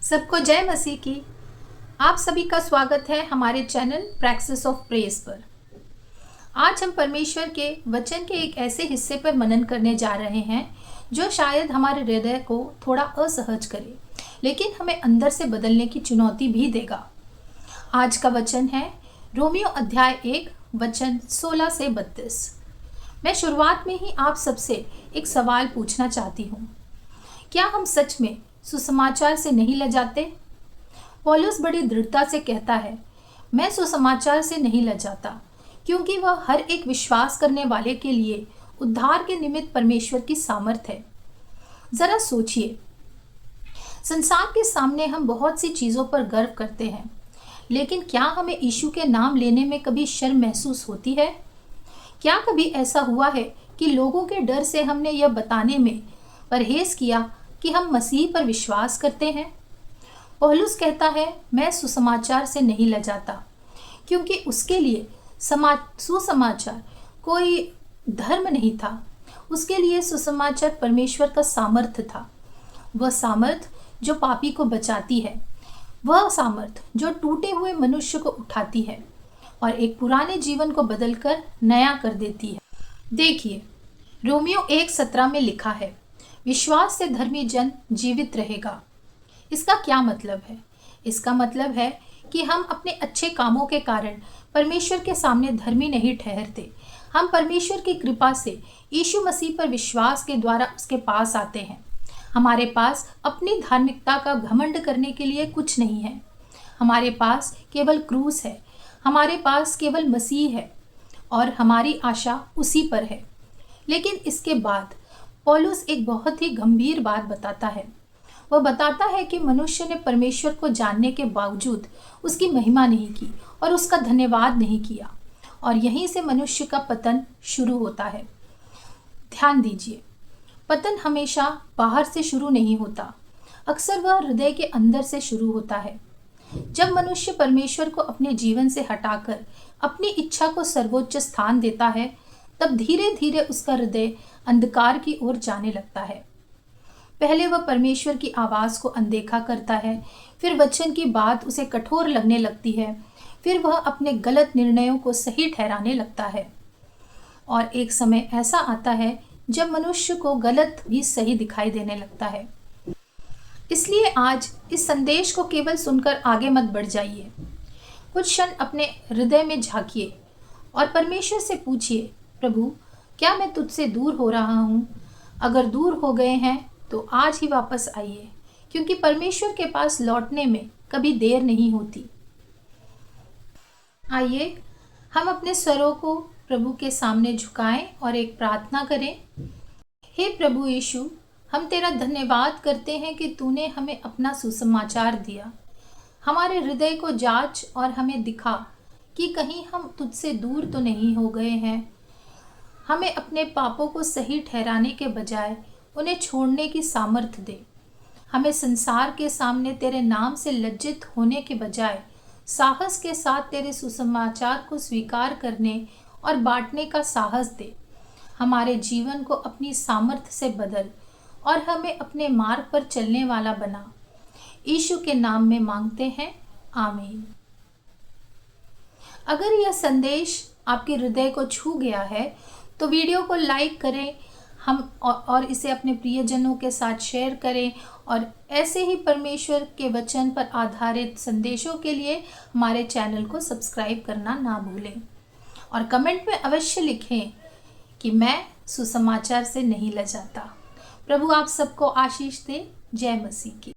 सबको जय मसीह की। आप सभी का स्वागत है हमारे चैनल प्रैक्टिस ऑफ प्रेज पर। आज हम परमेश्वर के वचन के एक ऐसे हिस्से पर मनन करने जा रहे हैं जो शायद हमारे हृदय को थोड़ा असहज करे, लेकिन हमें अंदर से बदलने की चुनौती भी देगा। आज का वचन है रोमियो अध्याय 1 वचन 16 से 32। मैं शुरुआत में ही आप सबसे एक सवाल पूछना चाहती हूँ। क्या हम सच में सुसमाचार से नहीं लजाते? पौलुस बड़ी दृढ़ता से कहता है, मैं सुसमाचार से नहीं लजाता, क्योंकि वह हर एक विश्वास करने वाले के लिए उद्धार के निमित्त परमेश्वर की सामर्थ है। जरा सोचिए, संसार के सामने हम बहुत सी चीजों पर गर्व करते हैं, लेकिन क्या हमें यीशु के नाम लेने में कभी शर्म महसूस होती है? क्या कभी ऐसा हुआ है कि लोगों के डर से हमने यह बताने में परहेज किया कि हम मसीह पर विश्वास करते हैं? पौलुस कहता है, मैं सुसमाचार से नहीं लजाता, क्योंकि उसके लिए सुसमाचार कोई धर्म नहीं था। उसके लिए सुसमाचार परमेश्वर का सामर्थ्य था। वह सामर्थ जो पापी को बचाती है, वह सामर्थ जो टूटे हुए मनुष्य को उठाती है और एक पुराने जीवन को बदलकर नया कर देती है। देखिए, रोमियो 1:17 में लिखा है, विश्वास से धर्मी जन जीवित रहेगा। इसका क्या मतलब है? इसका मतलब है कि हम अपने अच्छे कामों के कारण परमेश्वर के सामने धर्मी नहीं ठहरते। हम परमेश्वर की कृपा से यीशु मसीह पर विश्वास के द्वारा उसके पास आते हैं। हमारे पास अपनी धार्मिकता का घमंड करने के लिए कुछ नहीं है। हमारे पास केवल क्रूस है, हमारे पास केवल मसीह है और हमारी आशा उसी पर है। लेकिन इसके बाद पौलुस एक बहुत ही गंभीर बात बताता है। वह बताता है कि मनुष्य ने परमेश्वर को जानने के बावजूद उसकी महिमा नहीं की और उसका धन्यवाद नहीं किया, और यहीं से मनुष्य का पतन शुरू होता है। ध्यान दीजिए, पतन हमेशा बाहर से शुरू नहीं होता, अक्सर वह हृदय के अंदर से शुरू होता है। जब मनुष्य परमेश्वर को अपने जीवन से हटाकर अपनी इच्छा को सर्वोच्च स्थान देता है, तब धीरे धीरे उसका हृदय अंधकार की ओर जाने लगता है। पहले वह परमेश्वर की आवाज़ को अनदेखा करता है, फिर वचन की बात उसे कठोर लगने लगती है, फिर वह अपने गलत निर्णयों को सही ठहराने लगता है। और एक समय ऐसा आता है जब मनुष्य को गलत भी सही दिखाई देने लगता है। इसलिए आज इस संदेश को केवल सुनकर आगे मत बढ़ जाइए। कुछ क्षण अपने हृदय में झांकिए और परमेश्वर से पूछिए, प्रभु, क्या मैं तुझसे दूर हो रहा हूँ? अगर दूर हो गए हैं तो आज ही वापस आइए, क्योंकि परमेश्वर के पास लौटने में कभी देर नहीं होती। आइए हम अपने स्वरों को प्रभु के सामने झुकाएं और एक प्रार्थना करें। हे प्रभु यीशु, हम तेरा धन्यवाद करते हैं कि तूने हमें अपना सुसमाचार दिया। हमारे हृदय को जांच और हमें दिखा कि कहीं हम तुझसे दूर तो नहीं हो गए हैं। हमें अपने पापों को सही ठहराने के बजाय उन्हें छोड़ने की सामर्थ्य दे। हमें संसार के सामने तेरे नाम से लज्जित होने के बजाय साहस के साथ तेरे सुसमाचार को स्वीकार करने और बांटने का साहस दे। हमारे जीवन को अपनी सामर्थ्य से बदल और हमें अपने मार्ग पर चलने वाला बना। यीशु के नाम में मांगते हैं, आमीन। अगर यह संदेश आपके हृदय को छू गया है तो वीडियो को लाइक करें और इसे अपने प्रियजनों के साथ शेयर करें, और ऐसे ही परमेश्वर के वचन पर आधारित संदेशों के लिए हमारे चैनल को सब्सक्राइब करना ना भूलें। और कमेंट में अवश्य लिखें कि मैं सुसमाचार से नहीं लजाता। प्रभु आप सबको आशीष दे। जय मसीह की।